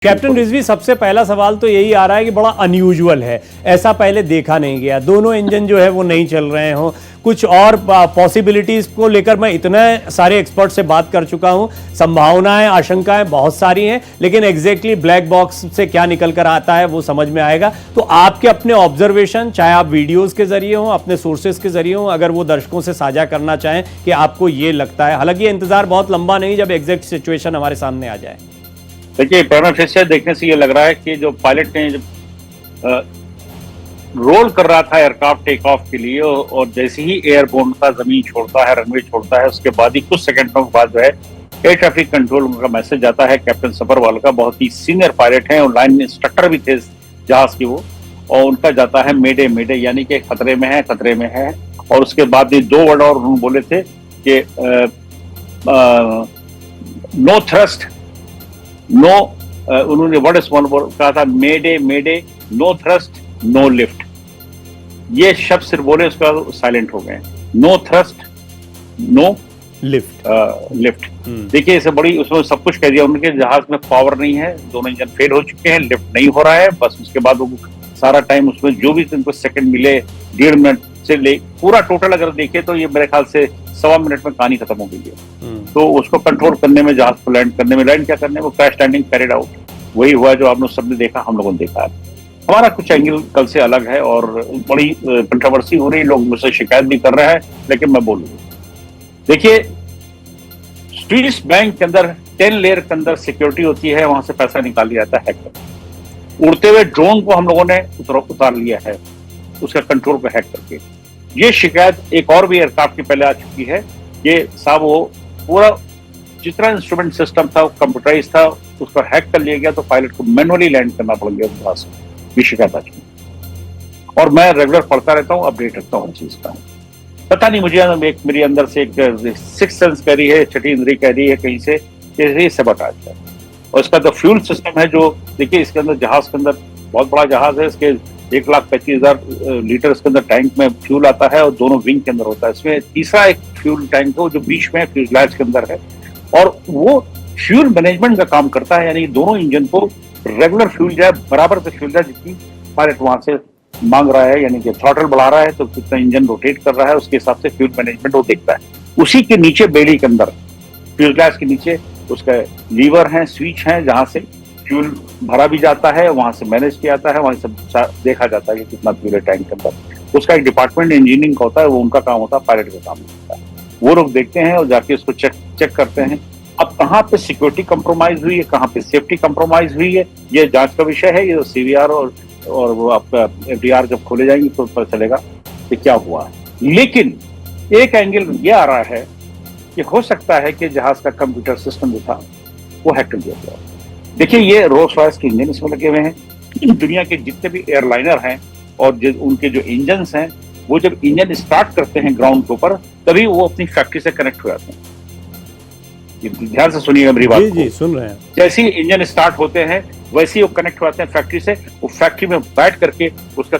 Captain Rizvi, सबसे पहला सवाल तो यही आ रहा है कि बड़ा अनयूजुअल है, ऐसा पहले देखा नहीं गया। दोनों इंजन जो है वो नहीं चल रहे हों, कुछ और पॉसिबिलिटीज को लेकर मैं इतने सारे एक्सपर्ट से बात कर चुका हूं, संभावनाएं आशंकाएं बहुत सारी हैं, लेकिन एग्जैक्टली ब्लैक बॉक्स से क्या निकल कर आता है वो समझ में आएगा। तो आपके अपने ऑब्जर्वेशन, चाहे आप वीडियोज के जरिए हों, अपने सोर्सेज के जरिए हों, अगर वो दर्शकों से साझा करना चाहें कि आपको ये लगता है। हालांकि इंतजार बहुत लंबा नहीं, जब एग्जैक्ट सिचुएशन हमारे सामने आ जाए। देखिए, प्रीमियर फेस देखने से ये लग रहा है कि जो पायलट ने जब रोल कर रहा था एयरक्राफ्ट टेक ऑफ के लिए, और जैसे ही एयरबोर्न का जमीन छोड़ता है, रनवे छोड़ता है, उसके बाद ही कुछ सेकंडों के बाद जो है एयर ट्रैफिक कंट्रोल का मैसेज आता है कैप्टन सफरवाल का। बहुत ही सीनियर पायलट हैं और लाइन इंस्ट्रक्टर भी थे जहाज की वो, और उनका जाता है मेडे मेडे, यानी कि खतरे में है, खतरे में है। और उसके बाद भी 2 वर्ड और उन्होंने बोले थे कि नो थ्रस्ट, नो, उन्होंने वर्ड स्मॉल कहा था, mayday mayday, no thrust, no lift. ये शब्द सिर्फ बोले, उसके बाद साइलेंट हो गए। No thrust, no lift. Lift. देखिए, इसे बड़ी, उसमें सब कुछ कह दिया। उनके जहाज में पावर नहीं है, दोनों इंजन फेल हो चुके हैं, लिफ्ट नहीं हो रहा है। बस उसके बाद वो सारा टाइम उसमें जो भी उनको सेकंड मिले, 1.5 मिनट से ले पूरा टोटल अगर देखे तो ये मेरे ख्याल से 1.25 मिनट में कहानी खत्म हो गई है। तो उसको कंट्रोल करने में, जहाज को लैंड करने में, लैंड क्या करने में, वो क्रैश लैंडिंग कैरिड आउट, वही हुआ जो आप लोग सबने देखा, हम लोगों ने देखा है। हमारा कुछ एंगल कल से अलग है और बड़ी कंट्रोवर्सी हो रही है, लोग मुझसे शिकायत भी कर रहे हैं, लेकिन मैं बोलूंगा। देखिए, स्विस बैंक के अंदर 10 लेयर के अंदर सिक्योरिटी होती है, वहां से पैसा निकाल लिया जाता है हैकर। उड़ते हुए ड्रोन को हम लोगों ने उतार लिया है, उसका कंट्रोल को हैक करके। ये शिकायत एक और भी एयरक्राफ्ट की पहले आ चुकी है। ये साहब, वो पूरा जितना इंस्ट्रूमेंट सिस्टम था वो कंप्यूटराइज था, उसको हैक कर लिया गया, तो पायलट को मैनुअली लैंड करना पड़ गया वहां से। ये शिकायत आ चुकी। और मैं रेगुलर पढ़ता रहता हूँ, अपडेट रखता हूँ चीज का। पता नहीं, मुझे मेरी अंदर से एक सिक्स सेंस कह रही है, छठी इंद्री कह रही है कहीं से कि ये सबटाज है। और इसका जो फ्यूल सिस्टम है, जो देखिए इसके अंदर, जहाज के अंदर बहुत बड़ा जहाज है, इसके 1,35,000 लीटर इसके अंदर टैंक में फ्यूल आता है, और दोनों विंग के अंदर होता है। इसमें तीसरा एक फ्यूल टैंक है जो बीच में फ्यूजलाज के अंदर है, और वो फ्यूल मैनेजमेंट का काम करता है। यानी दोनों इंजन को रेगुलर फ्यूल जाए, बराबर से फ्यूल जाए, जितनी पायलट वहां से मांग रहा है, यानी कि थ्रॉटल बढ़ा रहा है तो कितना इंजन रोटेट कर रहा है, उसके हिसाब से फ्यूल मैनेजमेंट वो देखता है। उसी के नीचे बेड़ी के अंदर, फ्यूजलाज के नीचे उसका लीवर है, स्विच है, जहां से फ्यूल भरा भी जाता है, वहां से मैनेज किया जाता है, वहां से देखा जाता है कि कितना फ्यूल है टैंक के अंदर। उसका एक डिपार्टमेंट इंजीनियरिंग का होता है, वो उनका काम होता है, पायलट का काम होता है। वो लोग देखते हैं और जाके उसको चेक करते हैं। अब कहाँ पे सिक्योरिटी कंप्रोमाइज हुई है, कहाँ पे सेफ्टी कंप्रोमाइज हुई है, ये जांच का विषय है। ये सीवीआर और वो आपका एफडीआर जब खोले जाएंगे तो पता चलेगा कि क्या हुआ है। लेकिन एक एंगल ये आ रहा है कि हो सकता है कि जहाज का कंप्यूटर सिस्टम जो था वो हैक कर दिया गया। देखिए, ये रोल्स रॉयस के इंजन इसमें लगे हुए हैं। दुनिया के जितने भी एयरलाइनर हैं और उनके जो इंजन हैं, वो जब इंजन स्टार्ट करते हैं ग्राउंड के ऊपर, तभी वो अपनी फैक्ट्री से कनेक्ट हो जाते हैं। ध्यान से सुनिएगा मेरी बात। जी, सुन रहे हैं। जैसे ही इंजन स्टार्ट होते हैं वैसे ही वो कनेक्ट हो जाते हैं फैक्ट्री से। वो फैक्ट्री में बैठ करके उसका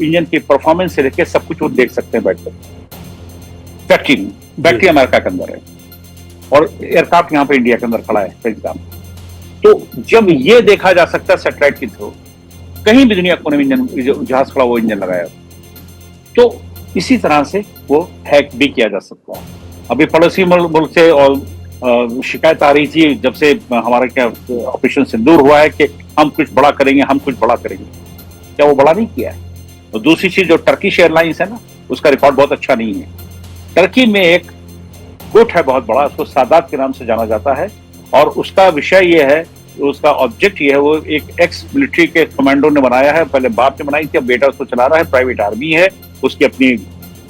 इंजन की परफॉर्मेंस से लेकर सब कुछ वो देख सकते हैं बैठ कर फैक्ट्री में। फैक्ट्री अमेरिका के अंदर है और एयरक्राफ्ट यहाँ पे इंडिया के अंदर खड़ा है एग्जाम। तो जब ये देखा जा सकता है सैटेलाइट के थ्रू, कहीं भी दुनिया कोने में इंजन, जहाज खड़ा वो इंजन लगाया, तो इसी तरह से वो हैक भी किया जा सकता है। अभी पड़ोसी मुल्क से और शिकायत आ रही थी जब से हमारा क्या ऑपरेशन सिंदूर हुआ है कि हम कुछ बड़ा करेंगे, हम कुछ बड़ा करेंगे। क्या वो बड़ा नहीं किया है? तो दूसरी चीज, जो टर्किश एयरलाइंस है ना, उसका रिकॉर्ड बहुत अच्छा नहीं है। टर्की में एक गुट है बहुत बड़ा, उसको सादात के नाम से जाना जाता है, और उसका विषय ये है, उसका ऑब्जेक्ट ये है, वो एक एक्स मिलिट्री के कमांडो ने बनाया है। पहले बाप ने बनाई थी, अब बेटा उसको चला रहा है। प्राइवेट आर्मी है उसकी, अपनी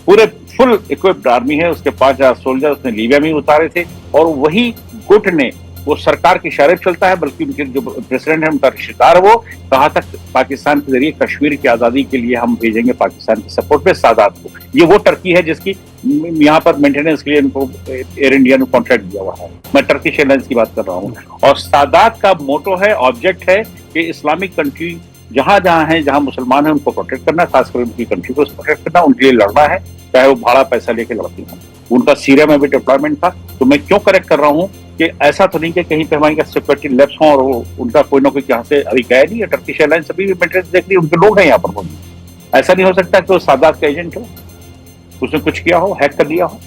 पूरे फुल इक्विप्ड आर्मी है उसके। 5,000 सोल्जर उसने लीबिया में उतारे थे, और वही गुट ने, वो सरकार के इशारे पर चलता है, बल्कि उनके जो प्रेसिडेंट है उनका रिश्तेदार, वो कहा था पाकिस्तान के जरिए कश्मीर की आजादी के लिए हम भेजेंगे पाकिस्तान की सपोर्ट पे सादात को। ये वो टर्की है जिसकी यहाँ पर मेंटेनेंस के लिए इनको एयर इंडिया ने कॉन्ट्रैक्ट दिया हुआ है। मैं टर्किश एयरलाइंस की बात कर रहा हूँ। और सादात का मोटो है, ऑब्जेक्ट है कि इस्लामिक कंट्री जहां जहां है, जहां मुसलमान है, उनको प्रोटेक्ट करना, खासकर उनकी कंट्री को प्रोटेक्ट करना, उनके लिए लड़ना है, चाहे वो भाड़ा पैसा लेके लड़ती हो। उनका सीरिया में भी डिप्लॉयमेंट था। तो मैं क्यों करेक्ट कर रहा हूँ कि ऐसा तो नहीं कि कहीं पे हमारे सिक्योरिटी लैब्स हों और वो उनका कोई ना कोई यहाँ से अभी गया नहीं है। टर्किश एयरलाइंस अभी भी मेंटेनेंस देख रही है, उनके लोग हैं यहाँ पर मौजूद। ऐसा नहीं हो सकता कि वो सादात का एजेंट हो, उसने कुछ किया हो, हैक कर दिया हो।